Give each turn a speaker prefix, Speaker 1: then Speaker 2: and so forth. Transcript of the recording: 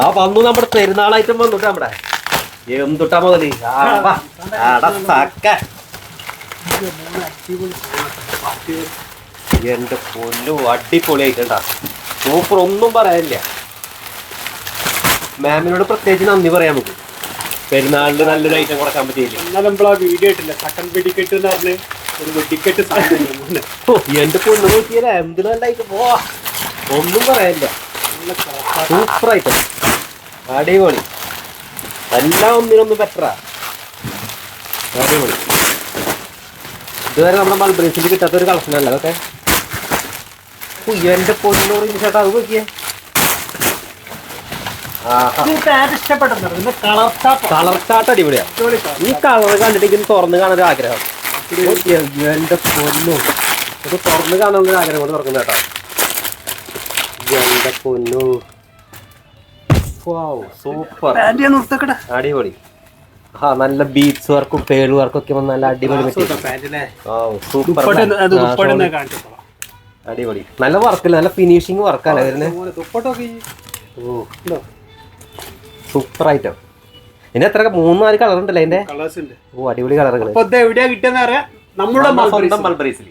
Speaker 1: ആ വന്നു നമ്മുടെ പെരുന്നാളായിട്ടും വന്നിട്ട് നമ്മുടെ എന്തുട്ടാ മുതല് എന്റെ പൊന്നു അടിപൊളിയായിട്ടുണ്ടാ സൂപ്പർ, ഒന്നും പറയാനില്ല. മാമിനോട് പ്രത്യേകിച്ച് നന്ദി പറയാം നമുക്ക്, പെരുന്നാളിന് നല്ലൊരു ഐറ്റം കൊടുക്കാൻ പറ്റിയില്ല.
Speaker 2: വീഡിയോ ഇട്ടില്ല കട്ടൻ വെടിക്കെട്ട് എന്ന് പറഞ്ഞ് ഒരു വെടിക്കെട്ട്
Speaker 1: എന്റെ പൊന്നു നോക്കിയല്ലേ എന്ത് നല്ല ഐറ്റം, ഒന്നും പറയാനില്ല. സൂപ്പർ ഐറ്റം, അടിപൊളി, എല്ലാം ഒന്നിനൊന്നും ബെറ്ററാ, അടിപൊളി. ഇതുവരെ നമ്മുടെ മൾബറീസിൽ കിട്ടാത്ത ഒരു കളക്ഷനല്ല അതൊക്കെ. എന്റെ പൊന്നിനോട് ചേട്ടാ അത് നോക്കിയേ, കളർ ചാട്ട് അടിപൊളിയാ. ഈ കളർ കണ്ടിട്ട് എനിക്ക് തുറന്ന് കാണാൻ ഒരു ആഗ്രഹം. എന്റെ പൊന്നു, ഇത് തുറന്ന് കാണാൻ ആഗ്രഹം കൊണ്ട് തുറക്കുന്ന കേട്ടോ. എന്റെ പൊന്നു, സൂപ്പർ അടിപൊളി. ആ നല്ല ബീഡ്സ് വർക്കും പേൾ വർക്കും ഒക്കെ നല്ല അടിപൊളി സൂപ്പർ അടിപൊളി. നല്ല വർക്കല്ല, നല്ല ഫിനിഷിങ് വർക്കല്ല വരുന്നത്. Super item. ഇനി എത്ര 3-4 കളർ ഉണ്ടല്ലോ അതിന്റെ. ഓ അടിപൊളി കളറുകൾ.
Speaker 2: എവിടെയാ കിട്ടുന്ന നമ്മുടെ
Speaker 1: സ്വന്തം മൾബറീസിൽ.